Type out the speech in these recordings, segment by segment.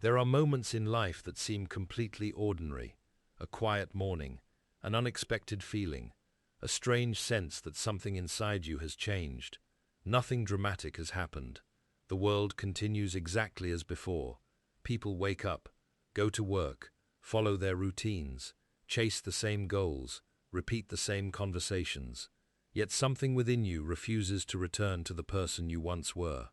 There are moments in life that seem completely ordinary. A quiet morning, an unexpected feeling, a strange sense that something inside you has changed. Nothing dramatic has happened. The world continues exactly as before. People wake up, go to work, follow their routines, chase the same goals, repeat the same conversations. Yet something within you refuses to return to the person you once were.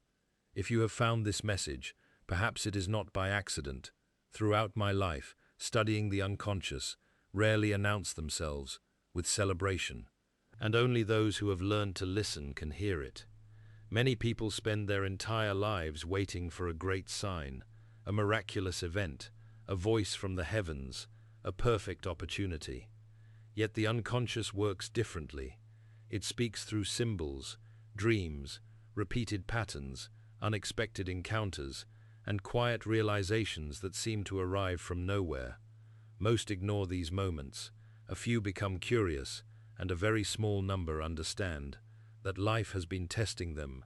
If you have found this message, perhaps it is not by accident. Throughout my life, studying the unconscious rarely announce themselves with celebration, and only those who have learned to listen can hear it. Many people spend their entire lives waiting for a great sign, a miraculous event, a voice from the heavens, a perfect opportunity. Yet the unconscious works differently. It speaks through symbols, dreams, repeated patterns, unexpected encounters, and quiet realizations that seem to arrive from nowhere. Most ignore these moments. A few become curious, and a very small number understand that life has been testing them,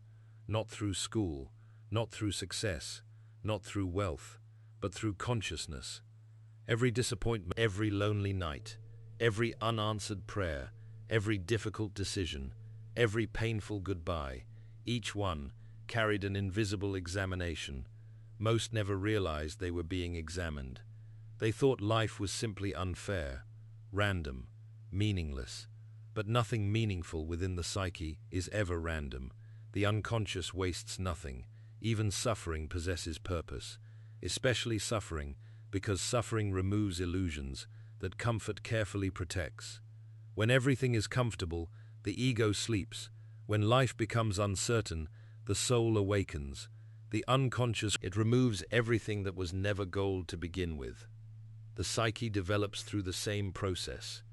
not through school, not through success, not through wealth, but through consciousness. Every disappointment, every lonely night, every unanswered prayer, every difficult decision, every painful goodbye, each one carried an invisible examination. Most never realized they were being examined. They thought life was simply unfair, random, meaningless. But nothing meaningful within the psyche is ever random. The unconscious wastes nothing. Even suffering possesses purpose, especially suffering, because suffering removes illusions that comfort carefully protects. When everything is comfortable, the ego sleeps. When life becomes uncertain, the soul awakens. The unconscious, it removes everything that was never gold to begin with. The psyche develops through the same process.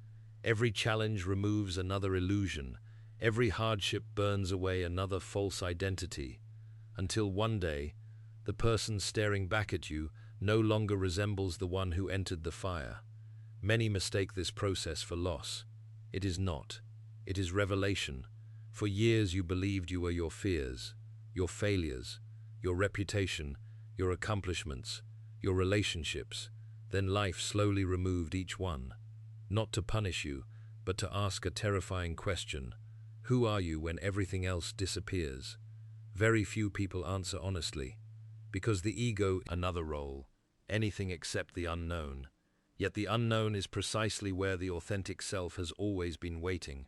Every challenge removes another illusion. Every hardship burns away another false identity, until one day, the person staring back at you no longer resembles the one who entered the fire. Many mistake this process for loss. It is not. It is revelation. For years you believed you were your fears, your failures, your reputation, your accomplishments, your relationships. Then life slowly removed each one, not to punish you, but to ask a terrifying question. Who are you when everything else disappears? Very few people answer honestly, because the ego, another role, anything except the unknown. Yet the unknown is precisely where the authentic self has always been waiting.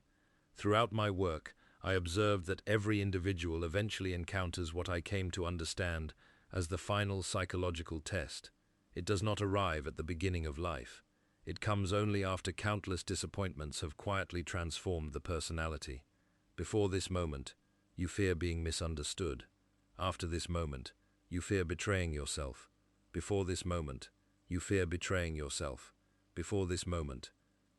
Throughout my work, I observed that every individual eventually encounters what I came to understand as the final psychological test. It does not arrive at the beginning of life. It comes only after countless disappointments have quietly transformed the personality. Before this moment, you fear being misunderstood. After this moment, you fear betraying yourself. Before this moment, you fear betraying yourself. Before this moment,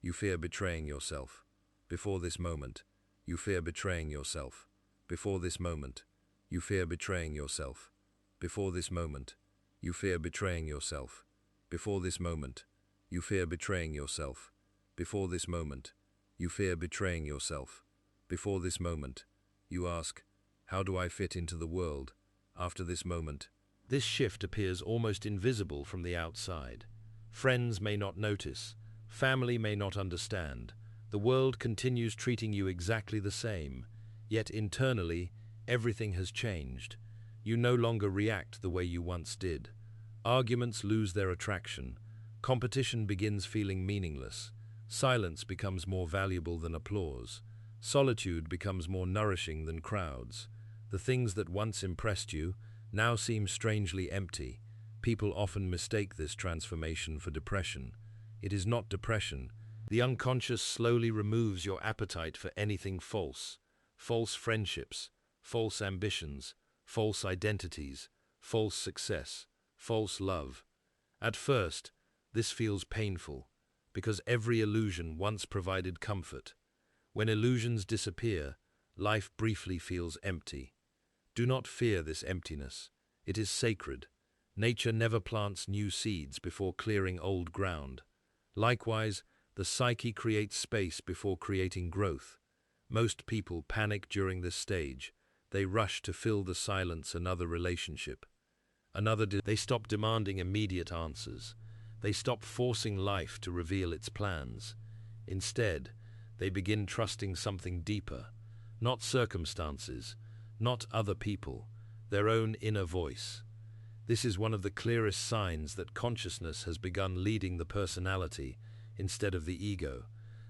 you fear betraying yourself. Before this moment, you fear betraying yourself. Before this moment, you fear betraying yourself. Before this moment, you fear betraying yourself. Before this moment, you fear betraying yourself. Before this moment, you fear betraying yourself. Before this moment, you ask, how do I fit into the world? After this moment, this shift appears almost invisible from the outside. Friends may not notice, family may not understand. The world continues treating you exactly the same, yet internally, everything has changed. You no longer react the way you once did. Arguments lose their attraction. Competition begins feeling meaningless. Silence becomes more valuable than applause. Solitude becomes more nourishing than crowds. The things that once impressed you now seem strangely empty. People often mistake this transformation for depression. It is not depression. The unconscious slowly removes your appetite for anything false. False friendships, false ambitions, false identities, false success, false love. At first, this feels painful, because every illusion once provided comfort. When illusions disappear, life briefly feels empty. Do not fear this emptiness. It is sacred. Nature never plants new seeds before clearing old ground. Likewise, the psyche creates space before creating growth. Most people panic during this stage. They rush to fill the silence another relationship, They stop demanding immediate answers. They stop forcing life to reveal its plans. Instead, they begin trusting something deeper, not circumstances, not other people, their own inner voice. This is one of the clearest signs that consciousness has begun leading the personality instead of the ego.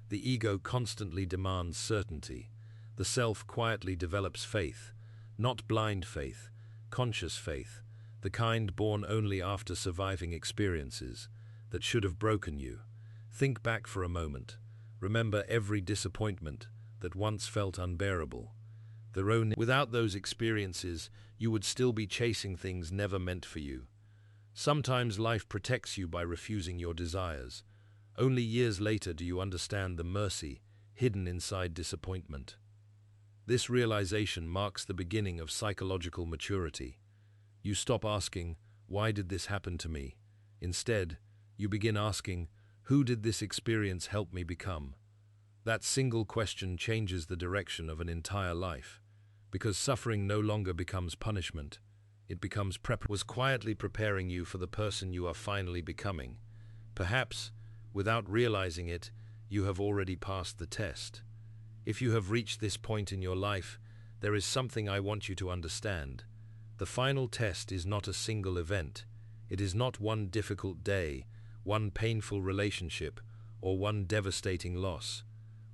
The ego constantly demands certainty. The self quietly develops faith, not blind faith, conscious faith, the kind born only after surviving experiences that should have broken you. Think back for a moment. Remember every disappointment that once felt unbearable. Without those experiences, you would still be chasing things never meant for you. Sometimes life protects you by refusing your desires. Only years later do you understand the mercy hidden inside disappointment. This realization marks the beginning of psychological maturity. You stop asking, "Why did this happen to me?" Instead, you begin asking, "Who did this experience help me become?" That single question changes the direction of an entire life, because suffering no longer becomes punishment. It becomes was quietly preparing you for the person you are finally becoming. Perhaps, without realizing it, you have already passed the test. If you have reached this point in your life, there is something I want you to understand. The final test is not a single event. It is not one difficult day, one painful relationship, or one devastating loss.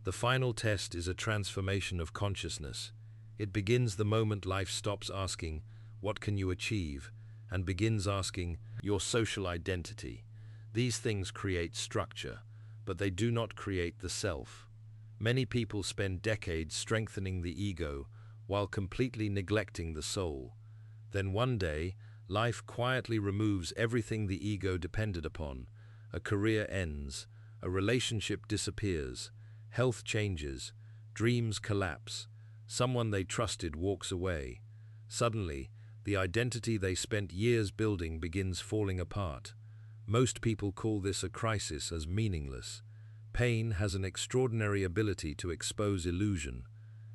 The final test is a transformation of consciousness. It begins the moment life stops asking, "What can you achieve?" and begins asking, "Your social identity." These things create structure, but they do not create the self. Many people spend decades strengthening the ego while completely neglecting the soul. Then one day, life quietly removes everything the ego depended upon. A career ends, a relationship disappears, health changes, dreams collapse, someone they trusted walks away. Suddenly, the identity they spent years building begins falling apart. Most people call this a crisis as meaningless. Pain has an extraordinary ability to expose illusion.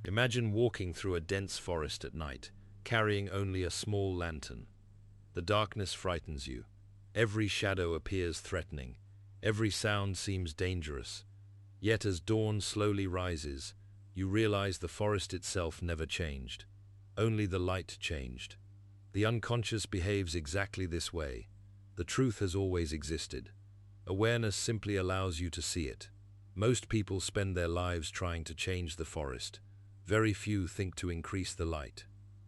Imagine walking through a dense forest at night, carrying only a small lantern. The darkness frightens you. Every shadow appears threatening. Every sound seems dangerous. Yet as dawn slowly rises, you realize the forest itself never changed. Only the light changed. The unconscious behaves exactly this way. The truth has always existed. Awareness simply allows you to see it. Most people spend their lives trying to change the forest. Very few think to increase the light.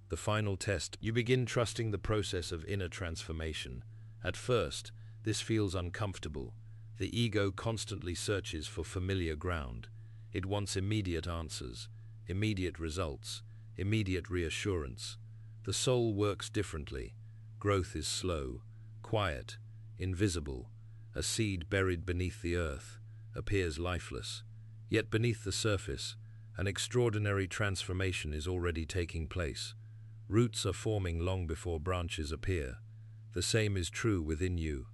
The final test, you begin trusting the process of inner transformation. At first, this feels uncomfortable. The ego constantly searches for familiar ground. It wants immediate answers, immediate results, immediate reassurance. The soul works differently. Growth is slow, quiet, invisible. A seed buried beneath the earth appears lifeless. Yet beneath the surface, an extraordinary transformation is already taking place. Roots are forming long before branches appear. The same is true within you.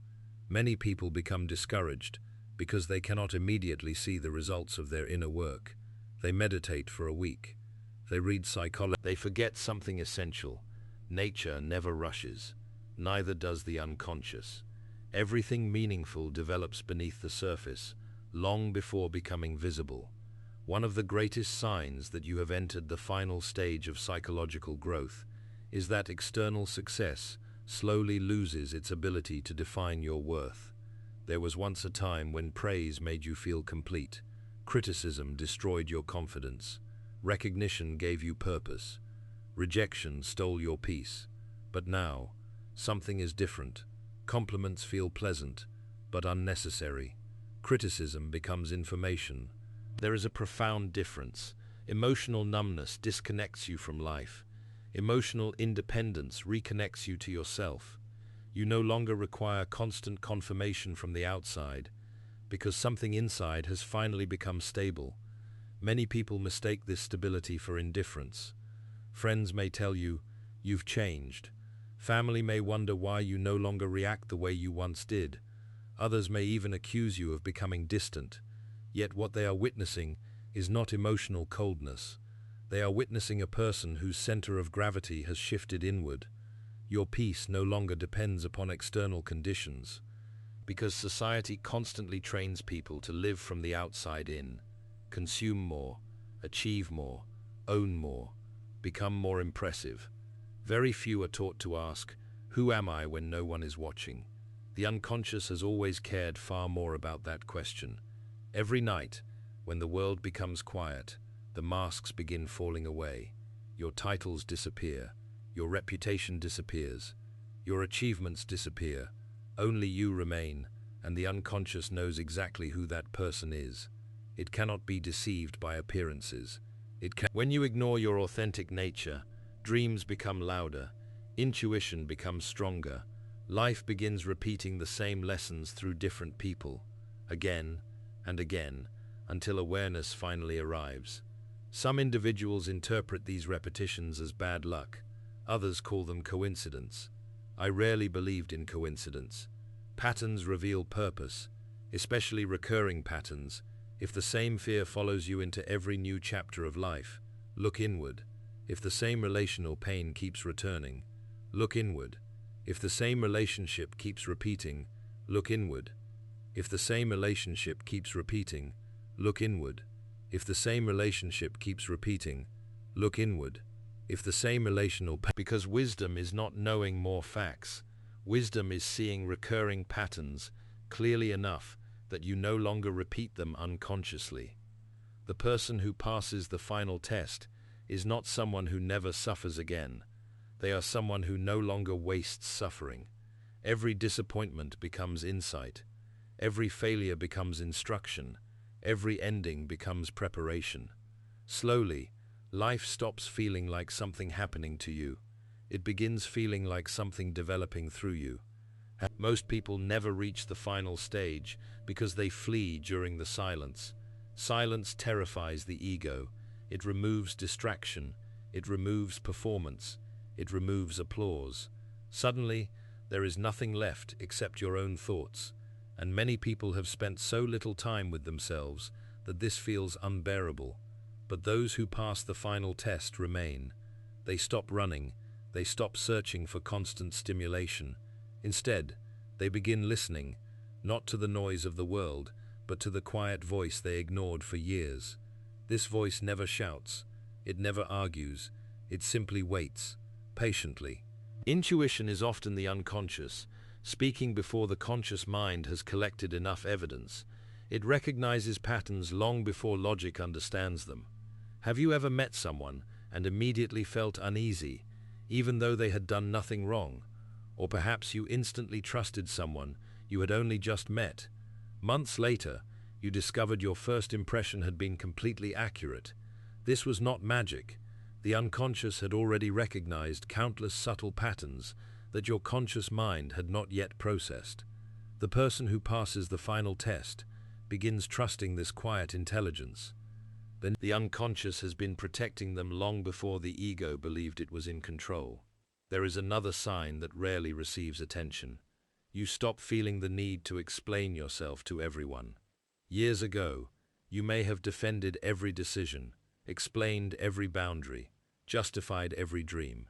Many people become discouraged because they cannot immediately see the results of their inner work. They meditate for a week. They read psychology. They forget something essential. Nature never rushes. Neither does the unconscious. Everything meaningful develops beneath the surface, long before becoming visible. One of the greatest signs that you have entered the final stage of psychological growth is that external success slowly loses its ability to define your worth. There was once a time when praise made you feel complete. Criticism destroyed your confidence. Recognition gave you purpose. Rejection stole your peace. But now, something is different. Compliments feel pleasant, but unnecessary. Criticism becomes information. There is a profound difference. Emotional numbness disconnects you from life. Emotional independence reconnects you to yourself. You no longer require constant confirmation from the outside, because something inside has finally become stable. Many people mistake this stability for indifference. Friends may tell you, "You've changed." Family may wonder why you no longer react the way you once did. Others may even accuse you of becoming distant. Yet what they are witnessing is not emotional coldness. They are witnessing a person whose center of gravity has shifted inward. Your peace no longer depends upon external conditions, because society constantly trains people to live from the outside in, consume more, achieve more, own more, become more impressive. Very few are taught to ask, "Who am I?" when no one is watching. The unconscious has always cared far more about that question. Every night, when the world becomes quiet, the masks begin falling away. Your titles disappear, your reputation disappears, your achievements disappear. Only you remain, and the unconscious knows exactly who that person is. It cannot be deceived by appearances. When you ignore your authentic nature, dreams become louder, intuition becomes stronger, life begins repeating the same lessons through different people, again and again, until awareness finally arrives. Some individuals interpret these repetitions as bad luck, others call them coincidence. I rarely believed in coincidence. Patterns reveal purpose, especially recurring patterns. If the same fear follows you into every new chapter of life, look inward. If the same relational pain keeps returning, look inward. If the same relationship keeps repeating, look inward. If the same relationship keeps repeating, look inward. If the same relationship keeps repeating, look inward. If the same because wisdom is not knowing more facts. Wisdom is seeing recurring patterns clearly enough that you no longer repeat them unconsciously. The person who passes the final test is not someone who never suffers again. They are someone who no longer wastes suffering. Every disappointment becomes insight. Every failure becomes instruction. Every ending becomes preparation. Slowly, life stops feeling like something happening to you. It begins feeling like something developing through you. Most people never reach the final stage because they flee during the silence. Silence terrifies the ego. It removes distraction. It removes performance. It removes applause. Suddenly, there is nothing left except your own thoughts. And many people have spent so little time with themselves that this feels unbearable. But those who pass the final test remain. They stop running. They stop searching for constant stimulation. Instead, they begin listening, not to the noise of the world, but to the quiet voice they ignored for years. This voice never shouts. It never argues. It simply waits, patiently. Intuition is often the unconscious, speaking before the conscious mind has collected enough evidence. It recognizes patterns long before logic understands them. Have you ever met someone and immediately felt uneasy, even though they had done nothing wrong? Or perhaps you instantly trusted someone you had only just met. Months later, you discovered your first impression had been completely accurate. This was not magic. The unconscious had already recognized countless subtle patterns that your conscious mind had not yet processed. The person who passes the final test begins trusting this quiet intelligence. Then the unconscious has been protecting them long before the ego believed it was in control. There is another sign that rarely receives attention. You stop feeling the need to explain yourself to everyone. Years ago, you may have defended every decision, explained every boundary, justified every dream.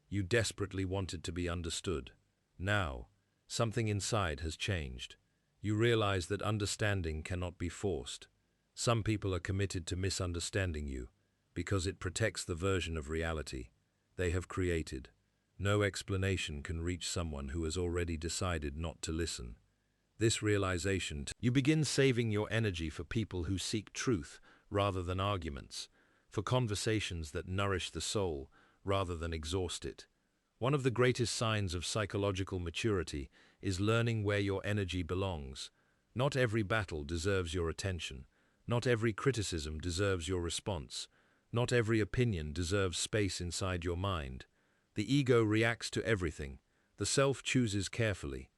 You desperately wanted to be understood. Now, something inside has changed. You realize that understanding cannot be forced. Some people are committed to misunderstanding you because it protects the version of reality they have created. No explanation can reach someone who has already decided not to listen. This realization, you begin saving your energy for people who seek truth rather than arguments, for conversations that nourish the soul rather than exhaust it. One of the greatest signs of psychological maturity is learning where your energy belongs. Not every battle deserves your attention. Not every criticism deserves your response. Not every opinion deserves space inside your mind. The ego reacts to everything. The self chooses carefully.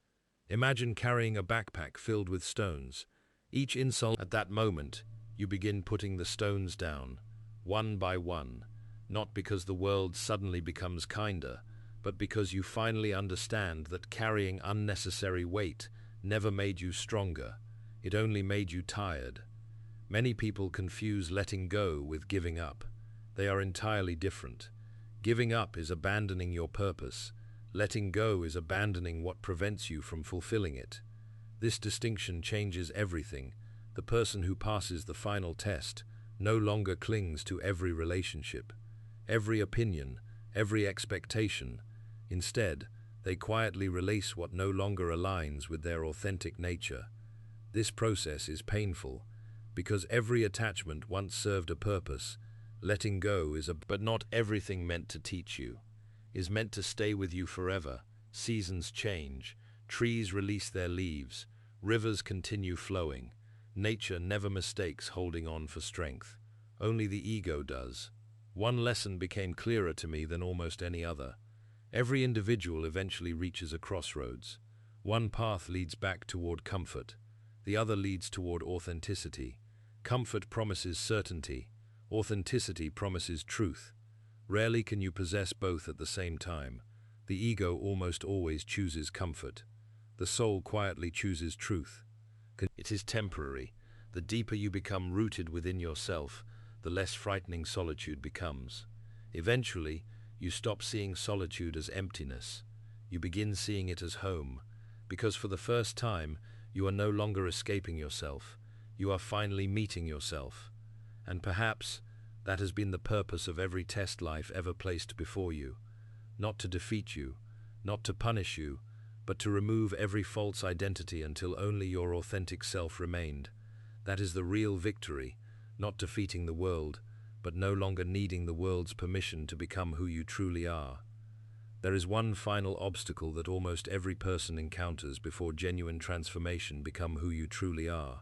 Imagine carrying a backpack filled with stones. Each insult at that moment, you begin putting the stones down, one by one, not because the world suddenly becomes kinder, but because you finally understand that carrying unnecessary weight never made you stronger. It only made you tired. Many people confuse letting go with giving up. They are entirely different. Giving up is abandoning your purpose. Letting go is abandoning what prevents you from fulfilling it. This distinction changes everything. The person who passes the final test no longer clings to every relationship, every opinion, every expectation. Instead, they quietly release what no longer aligns with their authentic nature. This process is painful because every attachment once served a purpose. Letting go but not everything meant to teach you is meant to stay with you forever. Seasons change, trees release their leaves, rivers continue flowing. Nature never mistakes holding on for strength. Only the ego does. One lesson became clearer to me than almost any other. Every individual eventually reaches a crossroads. One path leads back toward comfort. The other leads toward authenticity. Comfort promises certainty. Authenticity promises truth. Rarely can you possess both at the same time. The ego almost always chooses comfort. The soul quietly chooses truth. It is temporary. The deeper you become rooted within yourself, the less frightening solitude becomes. Eventually, you stop seeing solitude as emptiness. You begin seeing it as home, because for the first time, you are no longer escaping yourself. You are finally meeting yourself. And perhaps that has been the purpose of every test life ever placed before you. Not to defeat you, not to punish you, but to remove every false identity until only your authentic self remained. That is the real victory, not defeating the world, but no longer needing the world's permission to become who you truly are. There is one final obstacle that almost every person encounters before genuine transformation become who you truly are.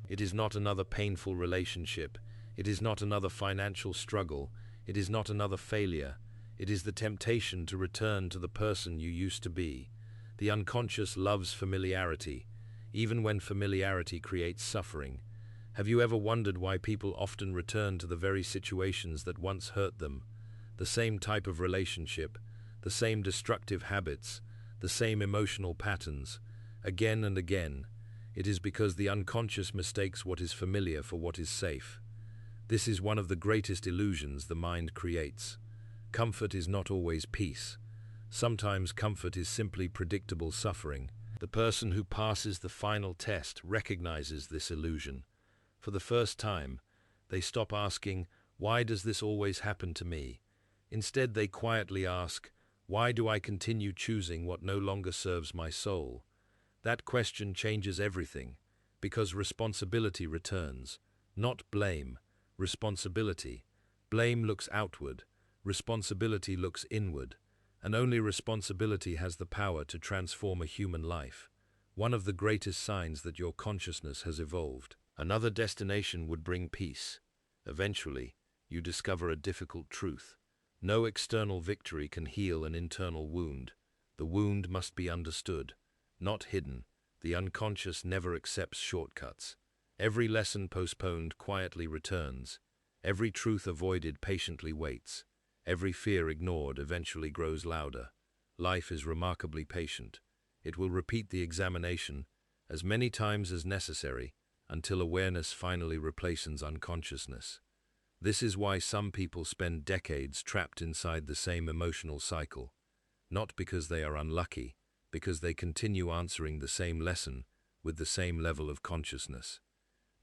It is not another painful relationship. It is not another financial struggle. It is not another failure. It is the temptation to return to the person you used to be. The unconscious loves familiarity, even when familiarity creates suffering. Have you ever wondered why people often return to the very situations that once hurt them? The same type of relationship, the same destructive habits, the same emotional patterns, again and again. It is because the unconscious mistakes what is familiar for what is safe. This is one of the greatest illusions the mind creates. Comfort is not always peace. Sometimes comfort is simply predictable suffering. The person who passes the final test recognizes this illusion. For the first time, they stop asking, "Why does this always happen to me?" Instead, they quietly ask, "Why do I continue choosing what no longer serves my soul?" That question changes everything, because responsibility returns, not blame. Responsibility. Blame looks outward. Responsibility looks inward. And only responsibility has the power to transform a human life. One of the greatest signs that your consciousness has evolved. Another destination would bring peace. Eventually, you discover a difficult truth. No external victory can heal an internal wound. The wound must be understood, not hidden. The unconscious never accepts shortcuts. Every lesson postponed quietly returns. Every truth avoided patiently waits. Every fear ignored eventually grows louder. Life is remarkably patient. It will repeat the examination as many times as necessary until awareness finally replaces unconsciousness. This is why some people spend decades trapped inside the same emotional cycle. Not because they are unlucky, because they continue answering the same lesson with the same level of consciousness.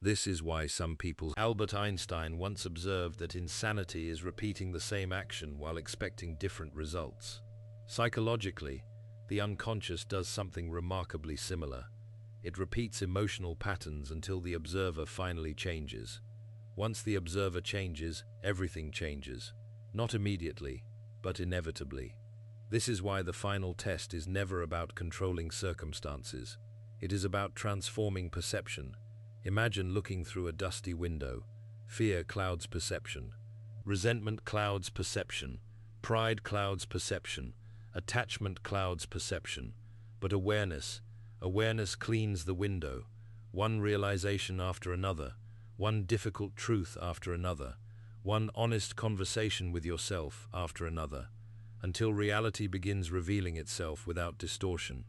This is why some people... Albert Einstein once observed that insanity is repeating the same action while expecting different results. Psychologically, the unconscious does something remarkably similar. It repeats emotional patterns until the observer finally changes. Once the observer changes, everything changes. Not immediately, but inevitably. This is why the final test is never about controlling circumstances. It is about transforming perception. Imagine looking through a dusty window. Fear clouds perception. Resentment clouds perception. Pride clouds perception. Attachment clouds perception. But awareness cleans the window. One realization after another. One difficult truth after another. One honest conversation with yourself after another. Until reality begins revealing itself without distortion.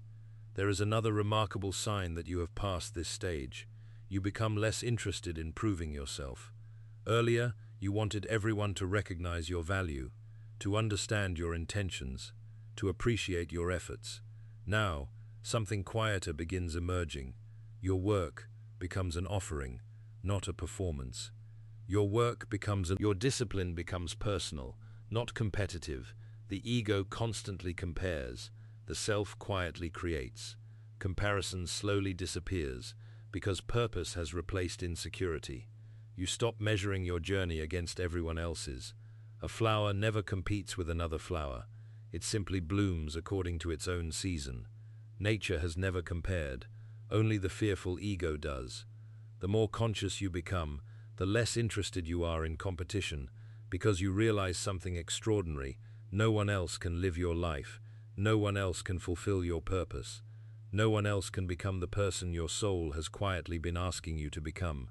There is another remarkable sign that you have passed this stage. You become less interested in proving yourself. Earlier, you wanted everyone to recognize your value, to understand your intentions. to appreciate your efforts. Now, something quieter begins emerging. Your work becomes an offering, not a performance. Your discipline becomes personal, not competitive. The ego constantly compares. The self quietly creates. Comparison slowly disappears because purpose has replaced insecurity. You stop measuring your journey against everyone else's. A flower never competes with another flower. It simply blooms according to its own season. Nature has never compared. Only the fearful ego does. The more conscious you become, the less interested you are in competition, because you realize something extraordinary. No one else can live your life. No one else can fulfill your purpose. No one else can become the person your soul has quietly been asking you to become.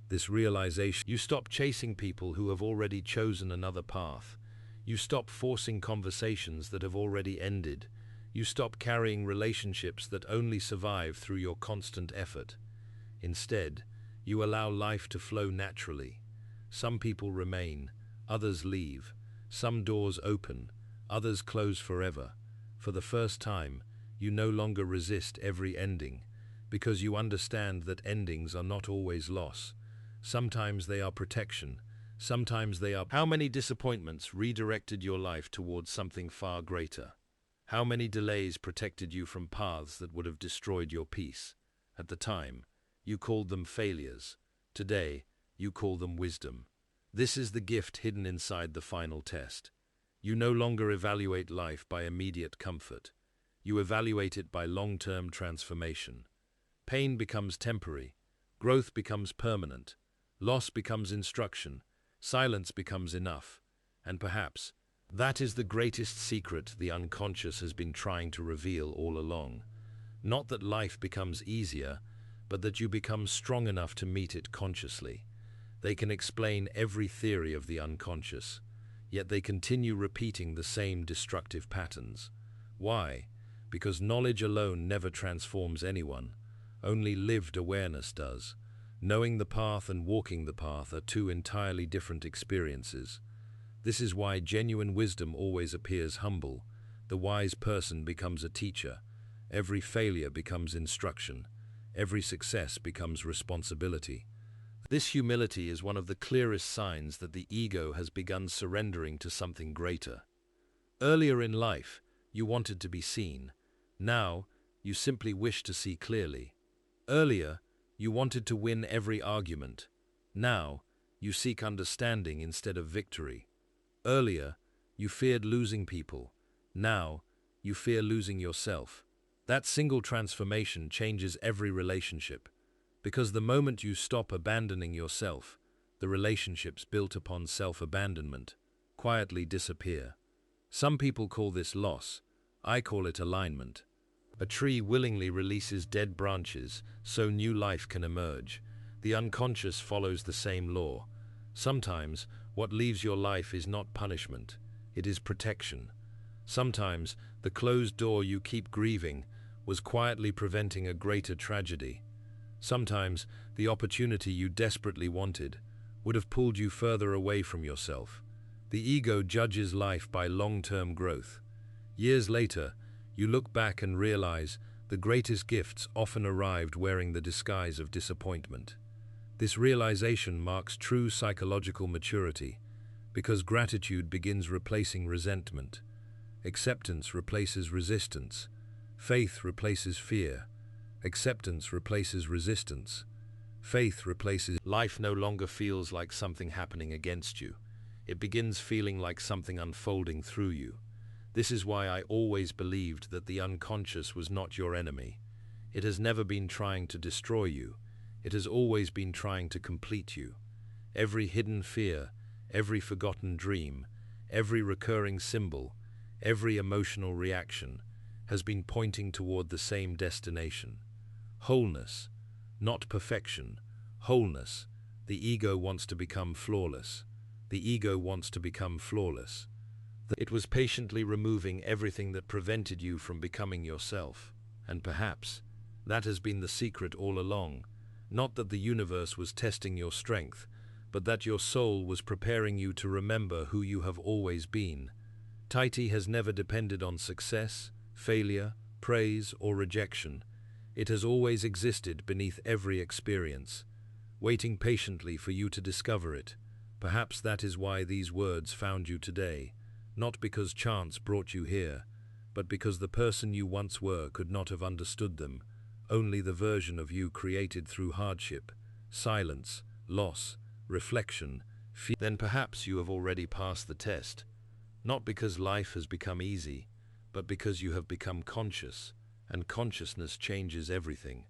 This realization, you stop chasing people who have already chosen another path. You stop forcing conversations that have already ended. You stop carrying relationships that only survive through your constant effort. Instead, you allow life to flow naturally. Some people remain, others leave. Some doors open, others close forever. For the first time, you no longer resist every ending, because you understand that endings are not always loss. Sometimes they are protection, sometimes they are... How many disappointments redirected your life towards something far greater? How many delays protected you from paths that would have destroyed your peace? At the time, you called them failures. Today, you call them wisdom. This is the gift hidden inside the final test. You no longer evaluate life by immediate comfort. You evaluate it by long-term transformation. Pain becomes temporary. Growth becomes permanent. Loss becomes instruction. Silence becomes enough. And perhaps, that is the greatest secret the unconscious has been trying to reveal all along. Not that life becomes easier, but that you become strong enough to meet it consciously. They can explain every theory of the unconscious, yet they continue repeating the same destructive patterns. Why? Because knowledge alone never transforms anyone. Only lived awareness does. Knowing the path and walking the path are two entirely different experiences. This is why genuine wisdom always appears humble. The wise person becomes a teacher. Every failure becomes instruction. Every success becomes responsibility. This humility is one of the clearest signs that the ego has begun surrendering to something greater. Earlier in life, you wanted to be seen. Now, you simply wish to see clearly. Earlier, you wanted to win every argument. Now, you seek understanding instead of victory. Earlier, you feared losing people. Now, you fear losing yourself. That single transformation changes every relationship. Because the moment you stop abandoning yourself, the relationships built upon self-abandonment quietly disappear. Some people call this loss. I call it alignment. A tree willingly releases dead branches so new life can emerge. The unconscious follows the same law. Sometimes, what leaves your life is not punishment, it is protection. Sometimes, the closed door you keep grieving was quietly preventing a greater tragedy. Sometimes, the opportunity you desperately wanted would have pulled you further away from yourself. The ego judges life by long-term growth. Years later, you look back and realize the greatest gifts often arrived wearing the disguise of disappointment. This realization marks true psychological maturity, because gratitude begins replacing resentment. Acceptance replaces resistance. Faith replaces fear. Acceptance replaces resistance. Faith replaces... Life no longer feels like something happening against you. It begins feeling like something unfolding through you. This is why I always believed that the unconscious was not your enemy. It has never been trying to destroy you. It has always been trying to complete you. Every hidden fear, every forgotten dream, every recurring symbol, every emotional reaction has been pointing toward the same destination. Wholeness, not perfection. Wholeness. The ego wants to become flawless. The ego wants to become flawless. It was patiently removing everything that prevented you from becoming yourself. And perhaps that has been the secret all along. Not that the universe was testing your strength, but that your soul was preparing you to remember who you have always been. Taiti has never depended on success, failure, praise, or rejection. It has always existed beneath every experience, waiting patiently for you to discover it. Perhaps that is why these words found you today, not because chance brought you here, but because the person you once were could not have understood them, only the version of you created through hardship, silence, loss, reflection, fear. Then perhaps you have already passed the test, not because life has become easy, but because you have become conscious, and consciousness changes everything.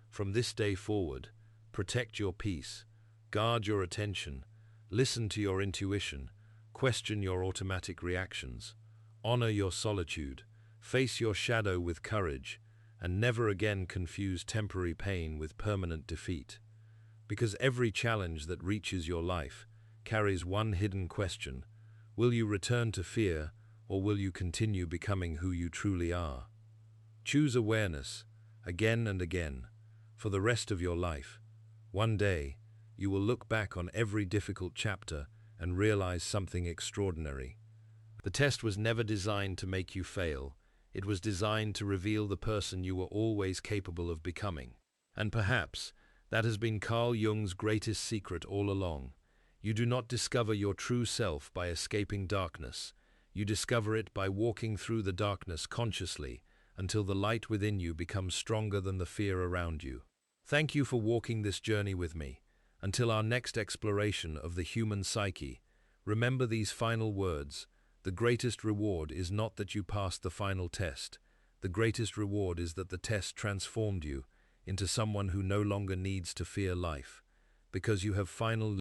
From this day forward, protect your peace, guard your attention, listen to your intuition, question your automatic reactions, honor your solitude, face your shadow with courage, and never again confuse temporary pain with permanent defeat. Because every challenge that reaches your life carries one hidden question: will you return to fear, or will you continue becoming who you truly are? Choose awareness, again and again, for the rest of your life. One day, you will look back on every difficult chapter and realize something extraordinary. The test was never designed to make you fail. It was designed to reveal the person you were always capable of becoming. And perhaps that has been Carl Jung's greatest secret all along. You do not discover your true self by escaping darkness. You discover it by walking through the darkness consciously until the light within you becomes stronger than the fear around you. Thank you for walking this journey with me. Until our next exploration of the human psyche, remember these final words: the greatest reward is not that you passed the final test. The greatest reward is that the test transformed you into someone who no longer needs to fear life, because you have finally